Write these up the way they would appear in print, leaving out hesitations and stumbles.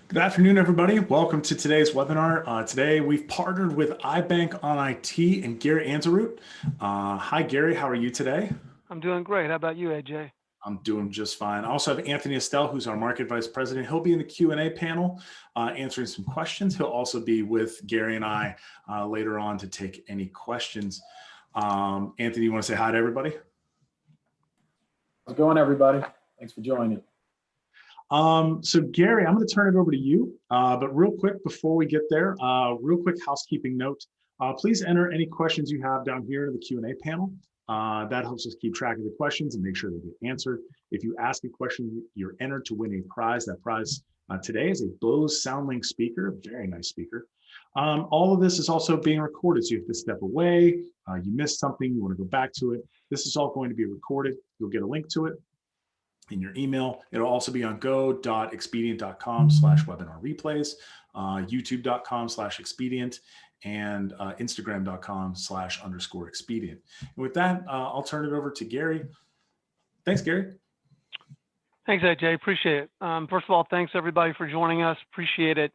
Good afternoon, everybody. Welcome to today's webinar. Today, we've partnered with iBankonIT and Garry Anzaroot. Hi, Garry. How are you today? I'm doing great. How about you, AJ? I'm doing just fine. I also have Anthony Estelle, who's our market vice president. He'll be in the Q&A panel answering some questions. He'll also be with Garry and I later on to take any questions. Anthony, you want to say hi to everybody? How's it going, everybody? Thanks for joining. So Garry, I'm going to turn it over to you, but real quick before we get there, real quick housekeeping note. Please enter any questions you have down here in the Q&A panel. That helps us keep track of the questions and make sure they get answered. If you ask a question, you're entered to win a prize. That prize today is a Bose SoundLink speaker, a very nice speaker. All of this is also being recorded, so you have to step away. You missed something, you want to go back to it. This is all going to be recorded. You'll get a link to it in your email. It'll also be on go.expedient.com/webinar replays, youtube.com/expedient, and instagram.com/_expedient. And with that, I'll turn it over to Garry. Thanks, Garry. Thanks, AJ. Appreciate it. First of all, thanks everybody for joining us. Appreciate it.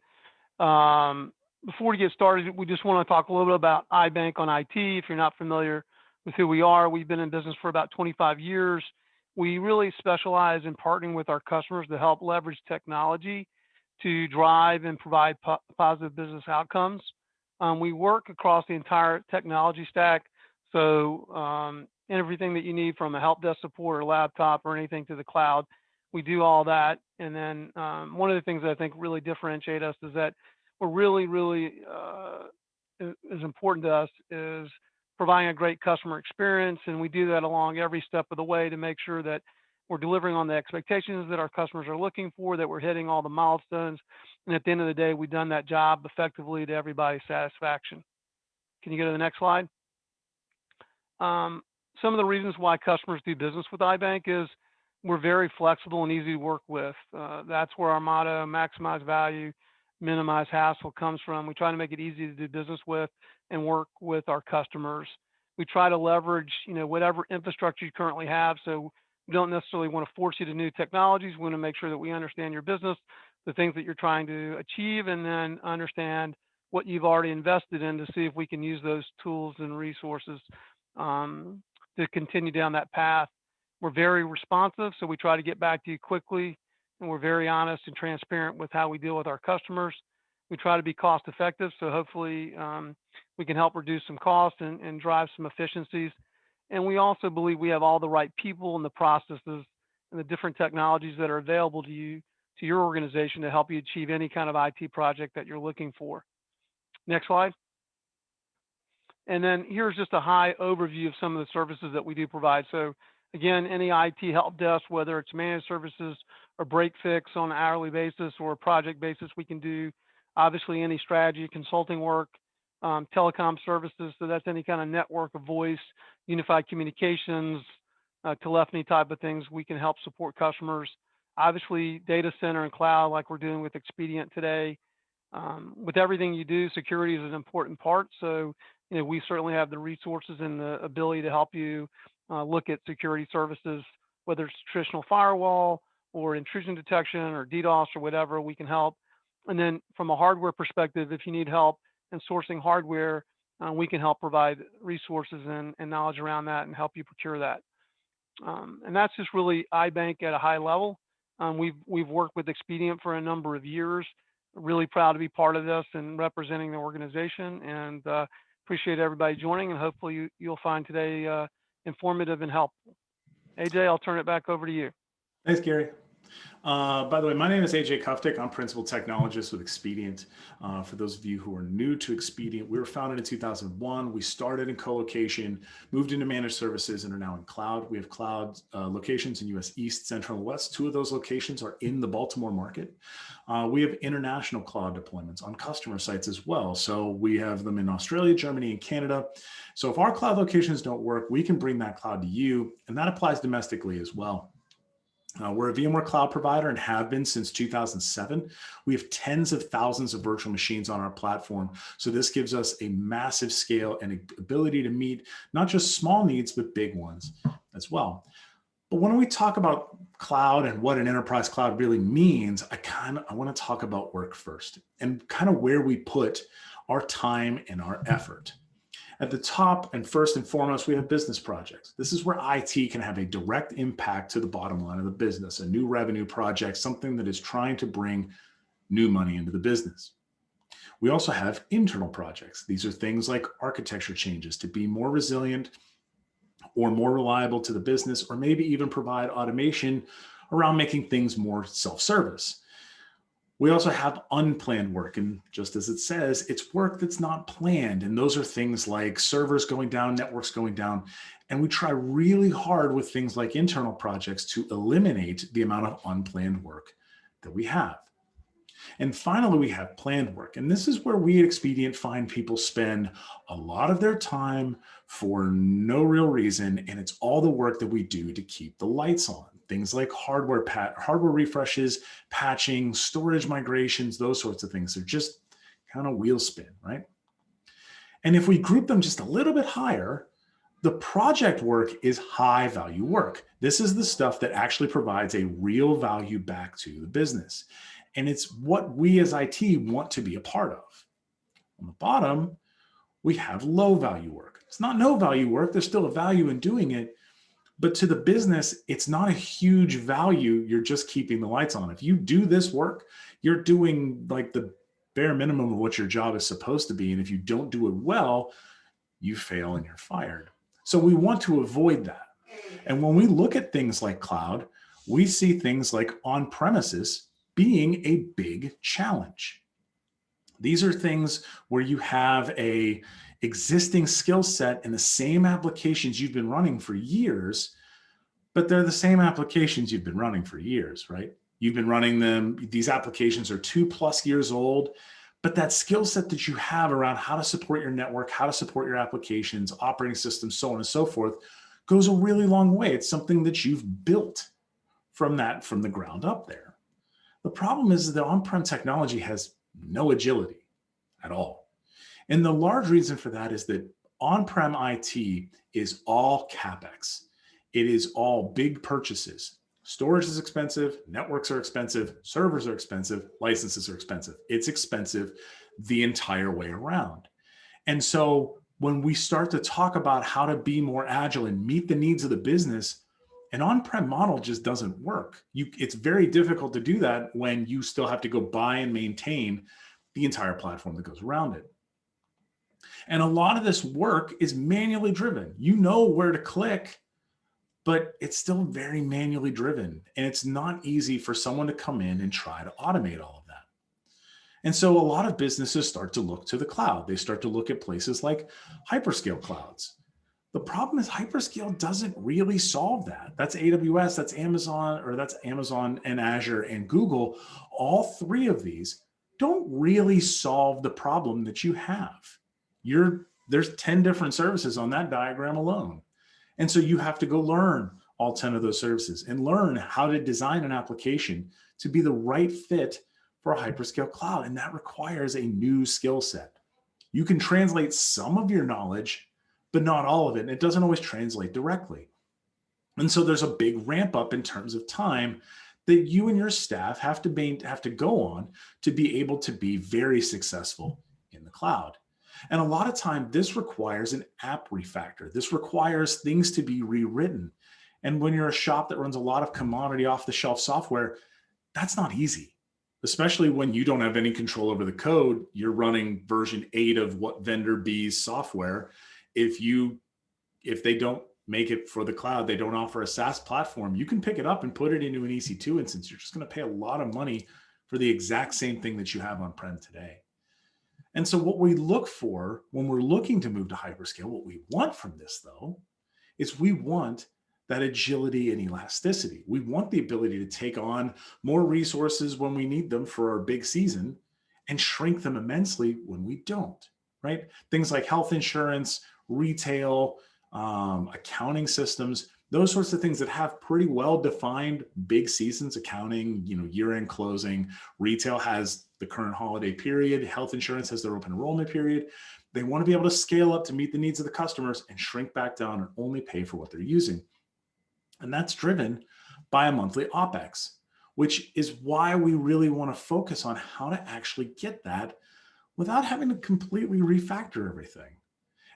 Before we get started, we just want to talk a little bit about iBankonIT. If you're not familiar with who we are, we've been in business for about 25 years. We really specialize in partnering with our customers to help leverage technology to drive and provide positive business outcomes. We work across the entire technology stack, so everything that you need from a help desk support or laptop or anything to the cloud, we do all that. And then one of the things that I think really differentiate us is that we're really is important to us is providing a great customer experience, and we do that along every step of the way to make sure that we're delivering on the expectations that our customers are looking for, that we're hitting all the milestones, and at the end of the day, we've done that job effectively to everybody's satisfaction. Can you go to the next slide? Some of the reasons why customers do business with iBank is we're very flexible and easy to work with. That's where our motto, maximize value, minimize hassle, comes from. We try to make it easy to do business with and work with our customers. We try to leverage, whatever infrastructure you currently have. So we don't necessarily want to force you to new technologies. We want to make sure that we understand your business, the things that you're trying to achieve, and then understand what you've already invested in to see if we can use those tools and resources to continue down that path. We're very responsive, so we try to get back to you quickly, and we're very honest and transparent with how we deal with our customers. We try to be cost effective, so hopefully we can help reduce some costs and drive some efficiencies. And we also believe we have all the right people and the processes and the different technologies that are available to you, to your organization, to help you achieve any kind of IT project that you're looking for. Next slide. And then here's just a high overview of some of the services that we do provide. So again, any IT help desk, whether it's managed services or break fix on an hourly basis or a project basis, we can do. Obviously, any strategy, consulting work, telecom services, so that's any kind of network of voice, unified communications, telephony type of things, we can help support customers. Obviously, data center and cloud, like we're doing with Expedient today. With everything you do, security is an important part. So, we certainly have the resources and the ability to help you look at security services, whether it's traditional firewall or intrusion detection or DDoS or whatever, we can help. And then from a hardware perspective, if you need help in sourcing hardware, we can help provide resources and knowledge around that and help you procure that. And that's just really iBank at a high level. We've worked with Expedient for a number of years. Really proud to be part of this and representing the organization, and appreciate everybody joining, and hopefully you'll find today informative and helpful. AJ, I'll turn it back over to you. Thanks, Garry. By the way, my name is AJ Kuftik. I'm Principal Technologist with Expedient. For those of you who are new to Expedient, we were founded in 2001. We started in co-location, moved into managed services, and are now in cloud. We have cloud locations in US East, Central, and West. 2 of those locations are in the Baltimore market. We have international cloud deployments on customer sites as well. So we have them in Australia, Germany, and Canada. So if our cloud locations don't work, we can bring that cloud to you, and that applies domestically as well. We're a VMware Cloud Provider and have been since 2007. We have tens of thousands of virtual machines on our platform. So this gives us a massive scale and ability to meet not just small needs, but big ones as well. But when we talk about cloud and what an enterprise cloud really means, I I want to talk about work first and kind of where we put our time and our effort. At the top and first and foremost, we have business projects. This is where IT can have a direct impact to the bottom line of the business, a new revenue project, something that is trying to bring new money into the business. We also have internal projects. These are things like architecture changes to be more resilient or more reliable to the business, or maybe even provide automation around making things more self-service. We also have unplanned work, and just as it says, it's work that's not planned. And those are things like servers going down, networks going down. And we try really hard with things like internal projects to eliminate the amount of unplanned work that we have. And finally, we have planned work. And this is where we at Expedient find people spend a lot of their time for no real reason. And it's all the work that we do to keep the lights on. Things like hardware refreshes, patching, storage migrations, those sorts of things. They're just kind of wheel spin, right? And if we group them just a little bit higher, the project work is high value work. This is the stuff that actually provides a real value back to the business. And it's what we as IT want to be a part of. On the bottom, we have low value work. It's not no value work. There's still a value in doing it. But to the business, it's not a huge value. You're just keeping the lights on. If you do this work, you're doing like the bare minimum of what your job is supposed to be. And if you don't do it well, you fail and you're fired. So we want to avoid that. And when we look at things like cloud, we see things like on-premises being a big challenge. These are things where you have a existing skill set in the same applications you've been running for years, but they're the same applications you've been running for years, right? You've been running them. These applications are 2+ years old, but that skill set that you have around how to support your network, how to support your applications, operating systems, so on and so forth, goes a really long way. It's something that you've built from the ground up there. The problem is that on-prem technology has no agility at all. And the large reason for that is that on-prem IT is all CapEx. It is all big purchases. Storage is expensive, networks are expensive, servers are expensive, licenses are expensive. It's expensive the entire way around. And so when we start to talk about how to be more agile and meet the needs of the business, an on-prem model just doesn't work. It's very difficult to do that when you still have to go buy and maintain the entire platform that goes around it. And a lot of this work is manually driven. You know where to click, but it's still very manually driven. And it's not easy for someone to come in and try to automate all of that. And so a lot of businesses start to look to the cloud. They start to look at places like hyperscale clouds. The problem is hyperscale doesn't really solve that. That's AWS, that's Amazon and Azure and Google. All three of these don't really solve the problem that you have. There's 10 different services on that diagram alone. And so you have to go learn all 10 of those services and learn how to design an application to be the right fit for a hyperscale cloud. And that requires a new skill set. You can translate some of your knowledge, but not all of it. And it doesn't always translate directly. And so there's a big ramp up in terms of time that you and your staff have to go on to be able to be very successful in the cloud. And a lot of time, this requires an app refactor. This requires things to be rewritten. And when you're a shop that runs a lot of commodity off-the-shelf software, that's not easy, especially when you don't have any control over the code. You're running version 8 of what vendor B's software. If they don't make it for the cloud, they don't offer a SaaS platform, you can pick it up and put it into an EC2 instance. You're just going to pay a lot of money for the exact same thing that you have on-prem today. And so what we look for when we're looking to move to hyperscale, what we want from this though, is we want that agility and elasticity. We want the ability to take on more resources when we need them for our big season and shrink them immensely when we don't, right? Things like health insurance, retail, accounting systems, those sorts of things that have pretty well-defined big seasons. Accounting, year-end closing. Retail has the current holiday period. Health insurance has their open enrollment period. They want to be able to scale up to meet the needs of the customers and shrink back down and only pay for what they're using. And that's driven by a monthly OpEx. which is why we really want to focus on how to actually get that without having to completely refactor everything.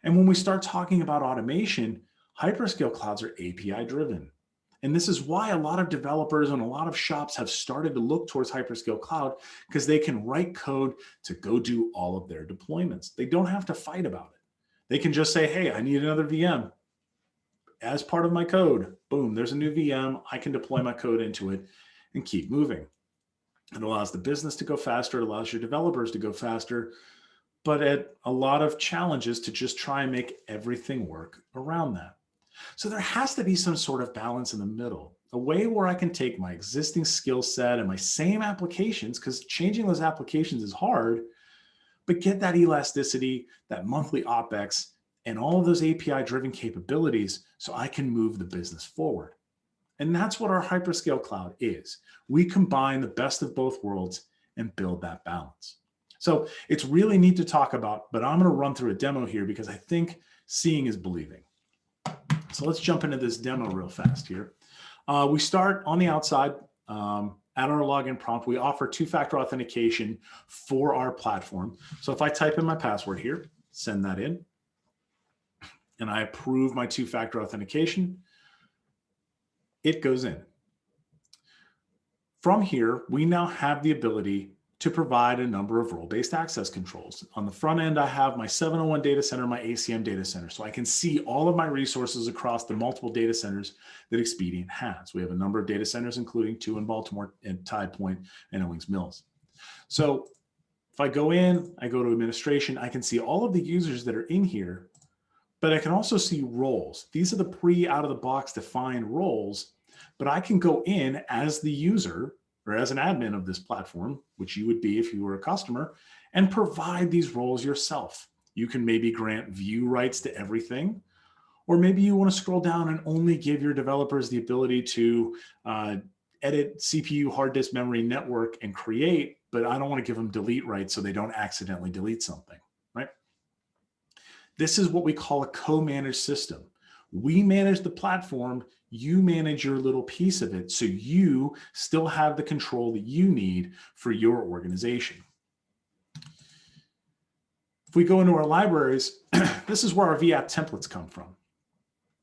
And when we start talking about automation, hyperscale clouds are API driven. And this is why a lot of developers and a lot of shops have started to look towards hyperscale cloud, because they can write code to go do all of their deployments. They don't have to fight about it. They can just say, hey, I need another VM. As part of my code, boom, there's a new VM. I can deploy my code into it and keep moving. It allows the business to go faster. It allows your developers to go faster, but at a lot of challenges to just try and make everything work around that. So there has to be some sort of balance in the middle, a way where I can take my existing skill set and my same applications, because changing those applications is hard, but get that elasticity, that monthly OpEx, and all of those API-driven capabilities so I can move the business forward. And that's what our hyperscale cloud is. We combine the best of both worlds and build that balance. So it's really neat to talk about, but I'm going to run through a demo here because I think seeing is believing. So let's jump into this demo real fast here. We start on the outside. At our login prompt, we offer two-factor authentication for our platform. So if I type in my password here, send that in, and I approve my two-factor authentication, it goes in. From here, we now have the ability to provide a number of role-based access controls. On the front end, I have my 701 data center, my ACM data center, so I can see all of my resources across the multiple data centers that Expedient has. We have a number of data centers, including 2 in Baltimore and Tide Point and Owings Mills. So if I go in, I go to administration, I can see all of the users that are in here, but I can also see roles. These are the out-of-the-box defined roles, but I can go in as the user or as an admin of this platform, which you would be if you were a customer, and provide these roles yourself. You can maybe grant view rights to everything, or maybe you want to scroll down and only give your developers the ability to edit CPU, hard disk memory, network, and create, but I don't want to give them delete rights so they don't accidentally delete something, right? This is what we call a co-managed system. We manage the platform, you manage your little piece of it, so you still have the control that you need for your organization. If we go into our libraries, this is where our VAP templates come from.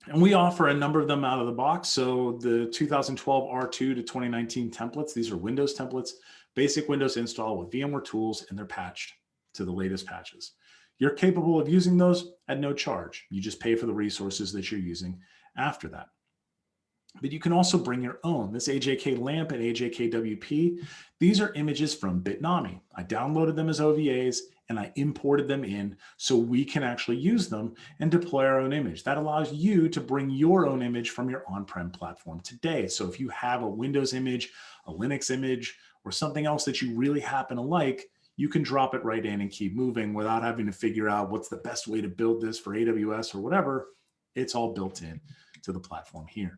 And we offer a number of them out of the box. So the 2012 R2 to 2019 templates, these are Windows templates, basic Windows install with VMware tools, and they're patched to the latest patches. You're capable of using those at no charge. You just pay for the resources that you're using after that. But you can also bring your own. This AJK LAMP and AJK WP, these are images from Bitnami. I downloaded them as OVAs and I imported them in so we can actually use them and deploy our own image. That allows you to bring your own image from your on-prem platform today. So if you have a Windows image, a Linux image, or something else that you really happen to like, you can drop it right in and keep moving without having to figure out what's the best way to build this for AWS or whatever. It's all built in to the platform here.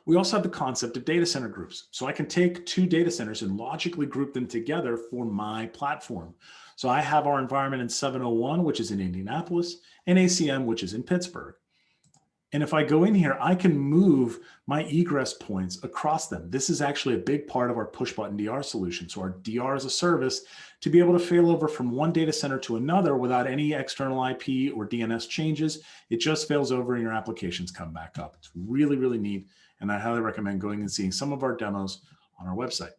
We also have the concept of data center groups. So I can take 2 data centers and logically group them together for my platform. So I have our environment in 701, which is in Indianapolis, and ACM, which is in Pittsburgh. And if I go in here, I can move my egress points across them. This is actually a big part of our push button DR solution. So our DR as a service to be able to fail over from one data center to another without any external IP or DNS changes. It just fails over and your applications come back up. It's really, really neat. And I highly recommend going and seeing some of our demos on our website.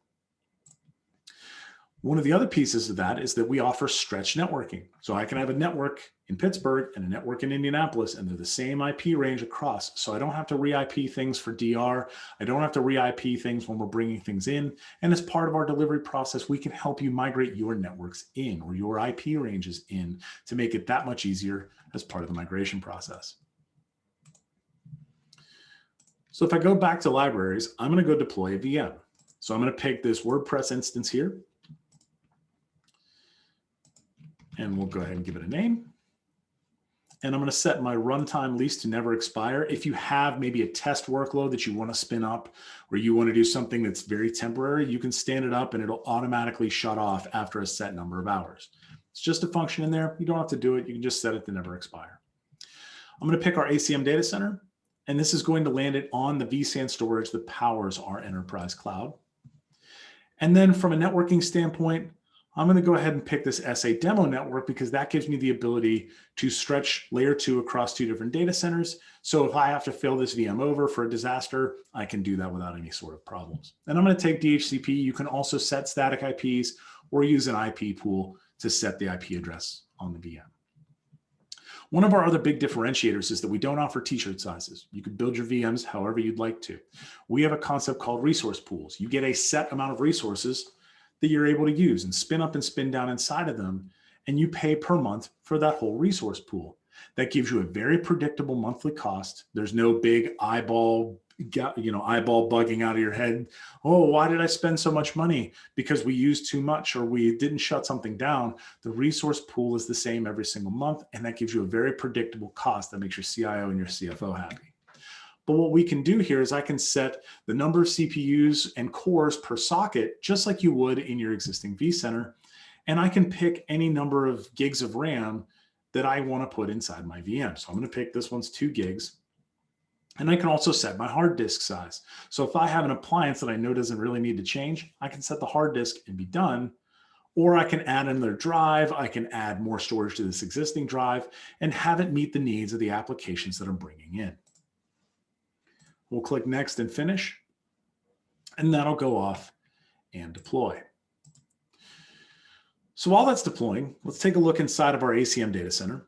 One of the other pieces of that is that we offer stretch networking. So I can have a network in Pittsburgh and a network in Indianapolis, and they're the same IP range across. So I don't have to re-IP things for DR. I don't have to re-IP things when we're bringing things in. And as part of our delivery process, we can help you migrate your networks in or your IP ranges in to make it that much easier as part of the migration process. So if I go back to libraries, I'm going to go deploy a VM. So I'm going to pick this WordPress instance here. And we'll go ahead and give it a name. And I'm going to set my runtime lease to never expire. If you have maybe a test workload that you want to spin up or you want to do something that's very temporary, you can stand it up and it'll automatically shut off after a set number of hours. It's just a function in there. You don't have to do it. You can just set it to never expire. I'm going to pick our ACM data center And this is going to land it on the vSAN storage that powers our enterprise cloud. And then from a networking standpoint, I'm going to go ahead and pick this SA demo network because that gives me the ability to stretch layer 2 across 2 different data centers. So if I have to fail this VM over for a disaster, I can do that without any sort of problems. And I'm going to take DHCP. You can also set static IPs or use an IP pool to set the IP address on the VM. One of our other big differentiators is that we don't offer t-shirt sizes. You can build your VMs however you'd like to. We have a concept called resource pools. You get a set amount of resources that you're able to use and spin up and spin down inside of them, and you pay per month for that whole resource pool. That gives you a very predictable monthly cost. There's no big eyeball bugging out of your head. Oh, why did I spend so much money? Because we used too much or we didn't shut something down. The resource pool is the same every single month, and that gives you a very predictable cost that makes your CIO and your CFO happy. But what we can do here is I can set the number of CPUs and cores per socket, just like you would in your existing vCenter. And I can pick any number of gigs of RAM that I want to put inside my VM. So I'm going to pick this one's 2 gigs. And I can also set my hard disk size. So if I have an appliance that I know doesn't really need to change, I can set the hard disk and be done. Or I can add another drive. I can add more storage to this existing drive and have it meet the needs of the applications that I'm bringing in. We'll click next and finish, and that'll go off and deploy. So while that's deploying, let's take a look inside of our ACM data center.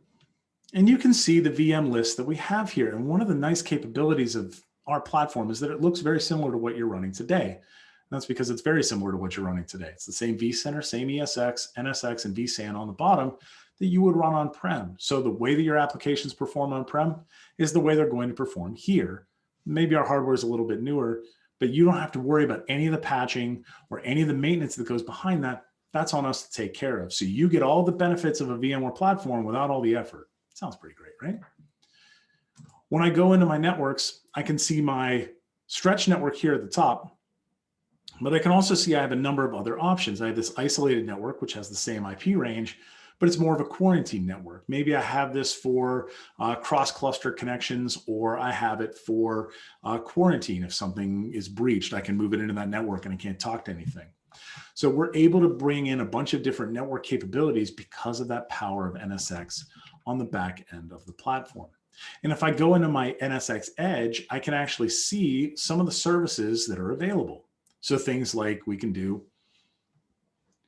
And you can see the VM list that we have here. And one of the nice capabilities of our platform is that it looks very similar to what you're running today. And that's because it's very similar to what you're running today. It's the same vCenter, same ESX, NSX, and vSAN on the bottom that you would run on-prem. So the way that your applications perform on-prem is the way they're going to perform here. Maybe our hardware is a little bit newer, but you don't have to worry about any of the patching or any of the maintenance that goes behind that. That's on us to take care of. So you get all the benefits of a VMware platform without all the effort. Sounds pretty great, right? When I go into my networks, I can see my stretch network here at the top, but I can also see I have a number of other options. I have this isolated network, which has the same IP range, but it's more of a quarantine network. Maybe I have this for cross-cluster connections, or I have it for quarantine. If something is breached, I can move it into that network and I can't talk to anything. So we're able to bring in a bunch of different network capabilities because of that power of NSX on the back end of the platform. And if I go into my NSX Edge, I can actually see some of the services that are available. So things like we can do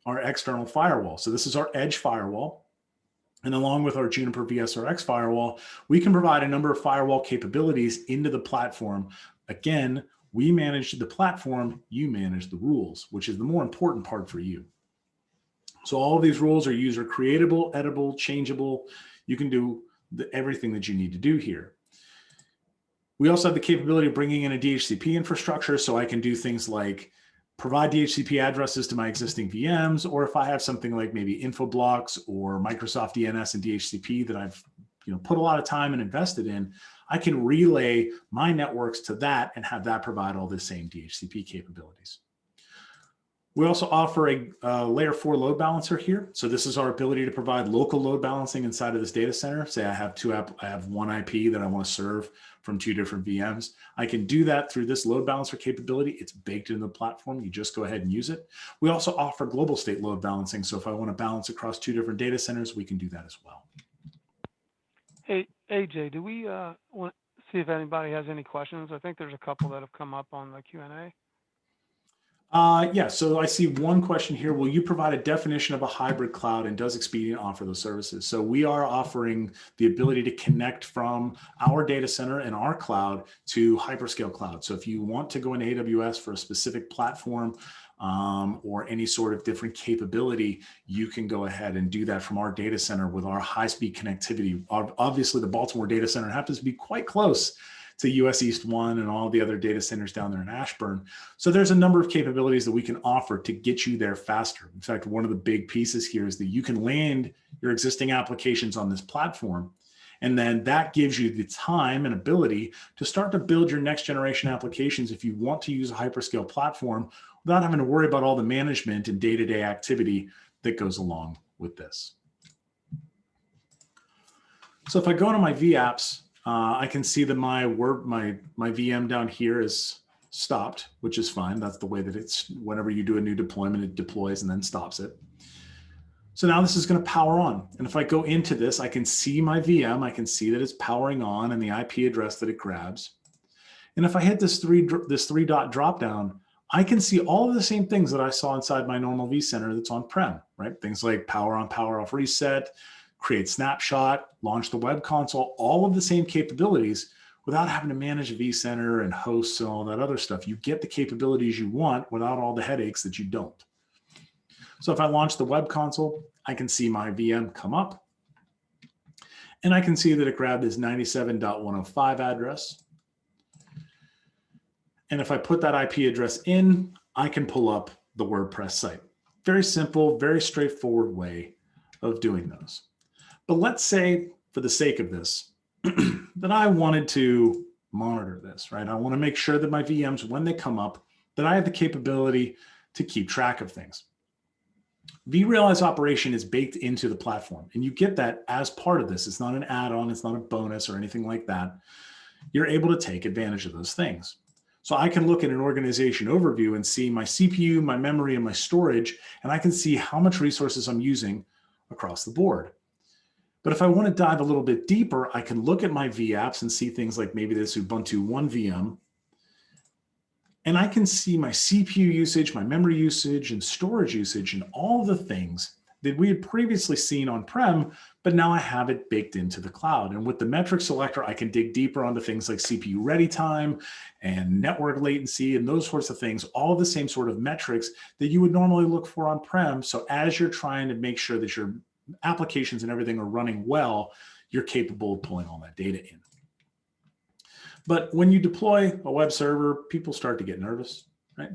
our external firewall. So this is our Edge firewall. And along with our Juniper VSRX firewall, we can provide a number of firewall capabilities into the platform. Again, we manage the platform, you manage the rules, which is the more important part for you. So all of these rules are user creatable, editable, changeable. You can do everything that you need to do here. We also have the capability of bringing in a DHCP infrastructure, so I can do things like provide DHCP addresses to my existing VMs, or if I have something like maybe Infoblocks or Microsoft DNS and DHCP that I've put a lot of time and invested in, I can relay my networks to that and have that provide all the same DHCP capabilities. We also offer a layer 4 load balancer here. So this is our ability to provide local load balancing inside of this data center. Say I have one IP that I want to serve from 2 different VMs. I can do that through this load balancer capability. It's baked into the platform. You just go ahead and use it. We also offer global state load balancing. So if I want to balance across 2 different data centers, we can do that as well. Hey, AJ, do we want to see if anybody has any questions? I think there's a couple that have come up on the Q&A. Yeah, so I see one question here. Will you provide a definition of a hybrid cloud, and does Expedient offer those services? So we are offering the ability to connect from our data center and our cloud to Hyperscale cloud. So if you want to go into AWS for a specific platform or any sort of different capability, you can go ahead and do that from our data center with our high-speed connectivity. Obviously, the Baltimore data center happens to be quite close to US East 1 and all the other data centers down there in Ashburn. So there's a number of capabilities that we can offer to get you there faster. In fact, one of the big pieces here is that you can land your existing applications on this platform, and then that gives you the time and ability to start to build your next generation applications if you want to use a hyperscale platform without having to worry about all the management and day-to-day activity that goes along with this. So if I go into my VApps, I can see that my VM down here is stopped, which is fine. That's the way that it's, whenever you do a new deployment, it deploys and then stops it. So now this is going to power on. And if I go into this, I can see my VM. I can see that it's powering on and the IP address that it grabs. And if I hit this three dot drop down, I can see all of the same things that I saw inside my normal vCenter that's on-prem, right? Things like power on, power off reset, create snapshot, launch the web console, all of the same capabilities without having to manage a vCenter and hosts and all that other stuff. You get the capabilities you want without all the headaches that you don't. So if I launch the web console, I can see my VM come up, and I can see that it grabbed this 97.105 address. And if I put that IP address in, I can pull up the WordPress site. Very simple, very straightforward way of doing those. But let's say, for the sake of this, that I wanted to monitor this, right? I want to make sure that my VMs, when they come up, that I have the capability to keep track of things. vRealize operation is baked into the platform, and you get that as part of this. It's not an add-on, it's not a bonus or anything like that. You're able to take advantage of those things. So I can look at an organization overview and see my CPU, my memory, and my storage, and I can see how much resources I'm using across the board. But if I want to dive a little bit deeper, I can look at my VApps and see things like maybe this Ubuntu One VM, and I can see my CPU usage, my memory usage, and storage usage, and all the things that we had previously seen on-prem, but now I have it baked into the cloud. And with the metric selector, I can dig deeper onto things like CPU ready time and network latency and those sorts of things, all the same sort of metrics that you would normally look for on-prem. So as you're trying to make sure that your applications and everything are running well, you're capable of pulling all that data in. But when you deploy a web server, people start to get nervous, right?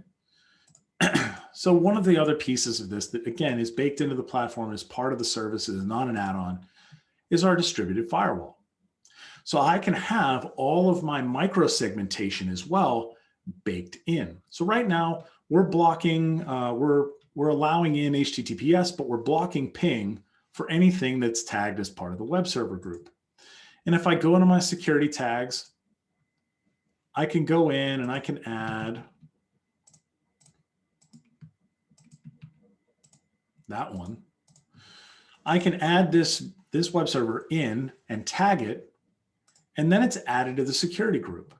So one of the other pieces of this that, again, is baked into the platform as part of the service, is not an add-on, is our distributed firewall. So I can have all of my micro-segmentation as well baked in. So right now, we're blocking, we're allowing in HTTPS, but we're blocking ping for anything that's tagged as part of the web server group. And if I go into my security tags, I can go in and I can add that one. I can add this web server in and tag it, and then it's added to the security group.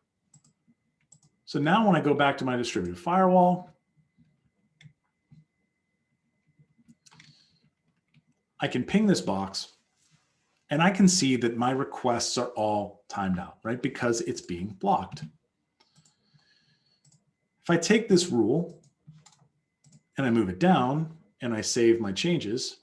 So now when I go back to my distributed firewall, I can ping this box, and I can see that my requests are all timed out, right? Because it's being blocked. If I take this rule and I move it down and I save my changes,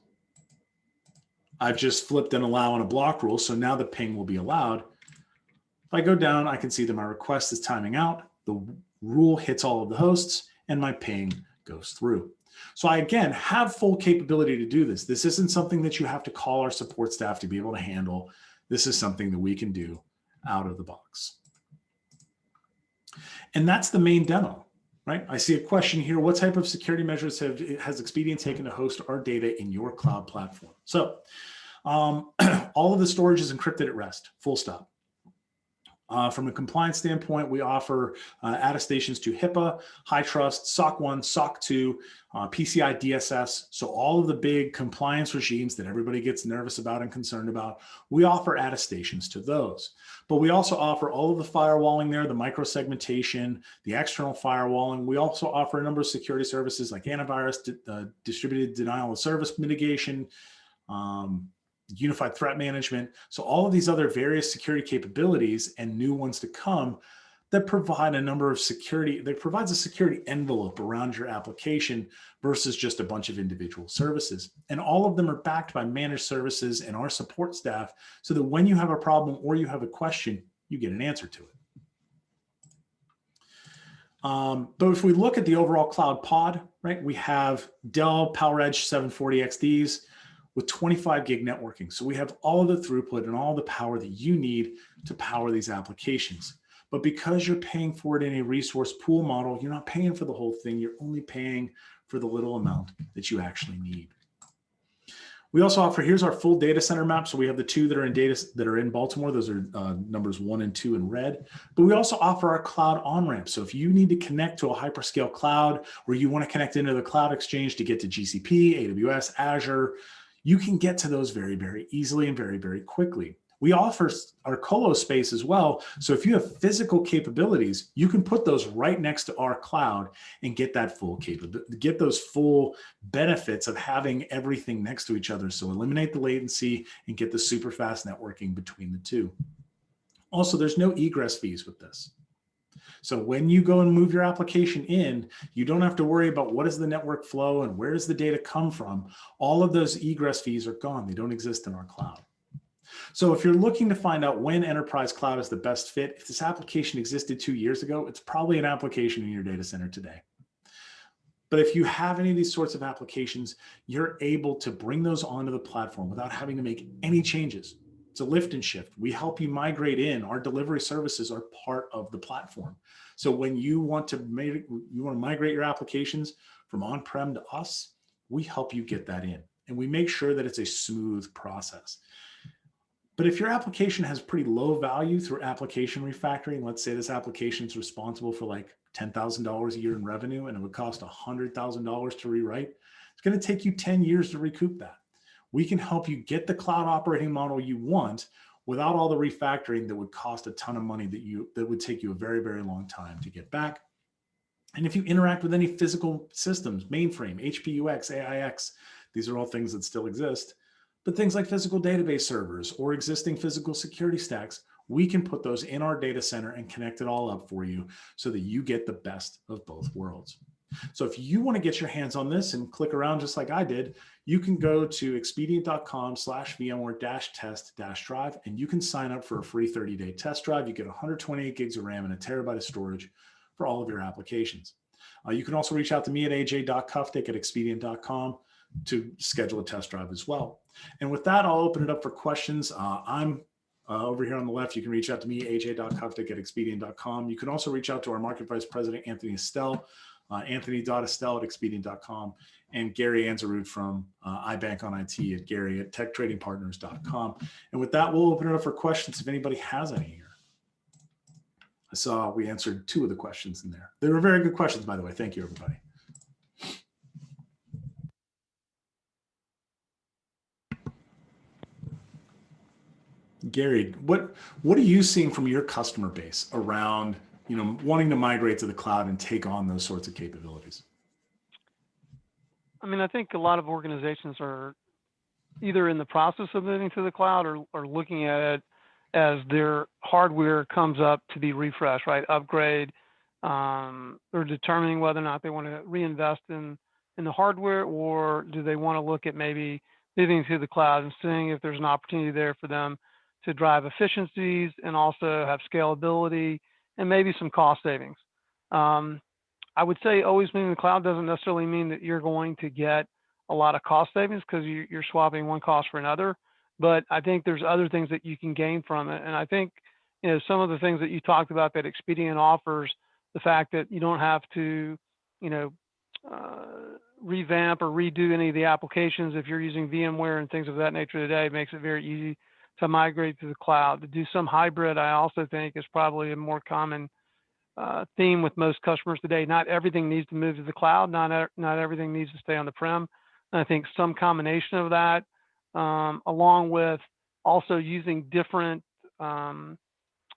I've just flipped an allow and a block rule. So now the ping will be allowed. If I go down, I can see that my request is timing out. The rule hits all of the hosts and my ping goes through. So I, again, have full capability to do this. This isn't something that you have to call our support staff to be able to handle. This is something that we can do out of the box. And that's the main demo, right? I see a question here. What type of security measures has Expedient taken to host our data in your cloud platform? So all of the storage is encrypted at rest, full stop. From a compliance standpoint, we offer attestations to HIPAA, HITRUST, SOC 1, SOC 2, PCI DSS. So all of the big compliance regimes that everybody gets nervous about and concerned about, we offer attestations to those. But we also offer all of the firewalling there, the microsegmentation, the external firewalling. We also offer a number of security services like antivirus, distributed denial of service mitigation, unified threat management. So all of these other various security capabilities and new ones to come that provide a number of security, that provides a security envelope around your application versus just a bunch of individual services. And all of them are backed by managed services and our support staff so that when you have a problem or you have a question, you get an answer to it. But if we look at the overall cloud pod, right, we have Dell PowerEdge 740 XDs, with 25 gig networking. So we have all of the throughput and all the power that you need to power these applications. But because you're paying for it in a resource pool model, you're not paying for the whole thing. You're only paying for the little amount that you actually need. We also offer, here's our full data center map. So we have the two that are in Baltimore. Those are numbers 1 and 2 in red. But we also offer our cloud on-ramp. So if you need to connect to a hyperscale cloud, or you want to connect into the cloud exchange to get to GCP, AWS, Azure, you can get to those very, very easily and very, very quickly. We offer our colo space as well. So if you have physical capabilities, you can put those right next to our cloud and get that full capability, get those full benefits of having everything next to each other. So eliminate the latency and get the super fast networking between the two. Also, there's no egress fees with this. So when you go and move your application in, you don't have to worry about what is the network flow and where does the data come from. All of those egress fees are gone. They don't exist in our cloud. So if you're looking to find out when Enterprise Cloud is the best fit, if this application existed 2 years ago, it's probably an application in your data center today. But if you have any of these sorts of applications, you're able to bring those onto the platform without having to make any changes. It's a lift and shift. We help you migrate in. Our delivery services are part of the platform. So when you want to migrate your applications from on-prem to us, we help you get that in. And we make sure that it's a smooth process. But if your application has pretty low value through application refactoring, let's say this application is responsible for like $10,000 a year in revenue and it would cost $100,000 to rewrite, it's going to take you 10 years to recoup that. We can help you get the cloud operating model you want without all the refactoring that would cost a ton of money that would take you a very, very long time to get back. And if you interact with any physical systems, mainframe, HPUX, AIX, these are all things that still exist. But things like physical database servers or existing physical security stacks, we can put those in our data center and connect it all up for you so that you get the best of both worlds. So if you want to get your hands on this and click around just like I did, you can go to expedient.com/VMware-test-drive and you can sign up for a free 30-day test drive. You get 128 gigs of RAM and a terabyte of storage for all of your applications. You can also reach out to me at aj.kuftick@expedient.com to schedule a test drive as well. And with that, I'll open it up for questions. I'm over here on the left. You can reach out to me, aj.kuftick@expedient.com. You can also reach out to our Market Vice President, Anthony Estelle, anthony.estelle@expedient.com, and Garry Anzaroot from iBankonIT at Garry@techtradingpartners.com. And with that, we'll open it up for questions if anybody has any here. I saw we answered 2 of the questions in there. They were very good questions, by the way. Thank you, everybody. Garry, what are you seeing from your customer base around, wanting to migrate to the cloud and take on those sorts of capabilities? I mean, I think a lot of organizations are either in the process of moving to the cloud or looking at it as their hardware comes up to be refreshed, right? Upgrade. They're determining whether or not they want to reinvest in the hardware, or do they want to look at maybe moving to the cloud and seeing if there's an opportunity there for them to drive efficiencies and also have scalability and maybe some cost savings. I would say always moving to the cloud doesn't necessarily mean that you're going to get a lot of cost savings because you're swapping one cost for another. But I think there's other things that you can gain from it. And I think, some of the things that you talked about that Expedient offers, the fact that you don't have to, revamp or redo any of the applications if you're using VMware and things of that nature today, makes it very easy to migrate to the cloud. To do some hybrid, I also think is probably a more common theme with most customers today. Not everything needs to move to the cloud. Not everything needs to stay on the prem. And I think some combination of that, along with also using different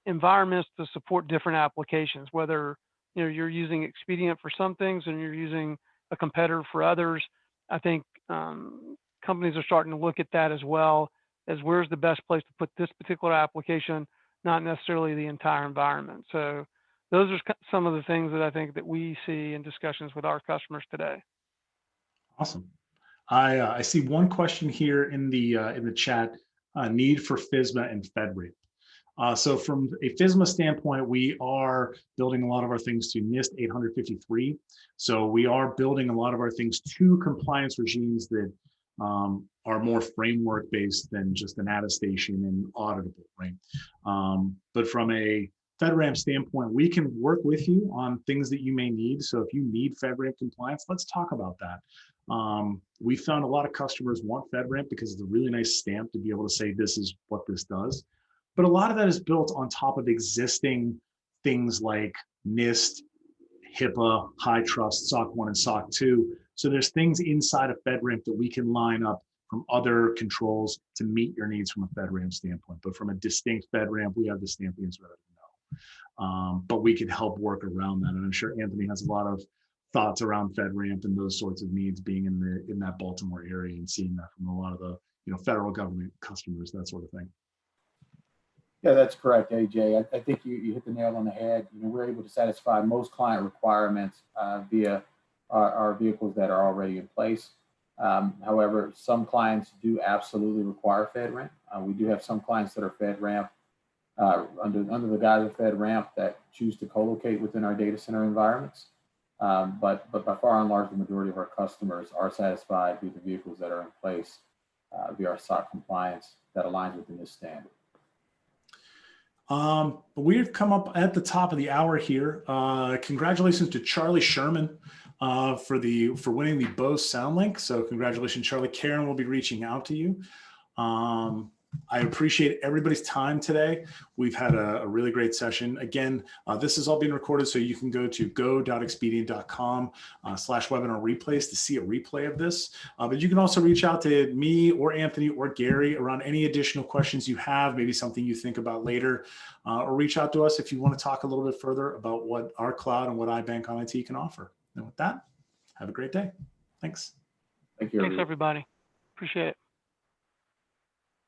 environments to support different applications, whether you're using Expedient for some things and you're using a competitor for others. I think companies are starting to look at that as well, as where's the best place to put this particular application, not necessarily the entire environment. So those are some of the things that I think that we see in discussions with our customers today. Awesome. I see one question here in the chat, need for FSMA and FedRAMP. So from a FSMA standpoint, we are building a lot of our things to NIST 853. So we are building a lot of our things to compliance regimes that are more framework based than just an attestation and auditable, right? But from a FedRAMP standpoint, we can work with you on things that you may need. So if you need FedRAMP compliance, let's talk about that. We found a lot of customers want FedRAMP because it's a really nice stamp to be able to say this is what this does. But a lot of that is built on top of existing things like NIST, HIPAA, High Trust, SOC 1 and SOC 2. So there's things inside of FedRAMP that we can line up from other controls to meet your needs from a FedRAMP standpoint. But from a distinct FedRAMP, we have the stamp answer that no. But we can help work around that. And I'm sure Anthony has a lot of thoughts around FedRAMP and those sorts of needs being in that Baltimore area and seeing that from a lot of the federal government customers, that sort of thing. Yeah, that's correct, AJ. I think you hit the nail on the head. We're able to satisfy most client requirements via our vehicles that are already in place. However, some clients do absolutely require FedRAMP. We do have some clients that are FedRAMP under the guise of FedRAMP that choose to co-locate within our data center environments. But by far and large, the majority of our customers are satisfied with the vehicles that are in place via our SOC compliance that aligns within this standard. We've come up at the top of the hour here. Congratulations to Charlie Sherman for winning the Bose SoundLink. So congratulations, Charlie. Karen will be reaching out to you. I appreciate everybody's time today. We've had a really great session. Again, this is all being recorded, so you can go to go.expedient.com/webinar replays to see a replay of this. But you can also reach out to me or Anthony or Gary around any additional questions you have, maybe something you think about later, or reach out to us if you want to talk a little bit further about what our cloud and what iBankonIT can offer. And with that, have a great day. Thanks. Thank you. Thanks, everybody. Appreciate it.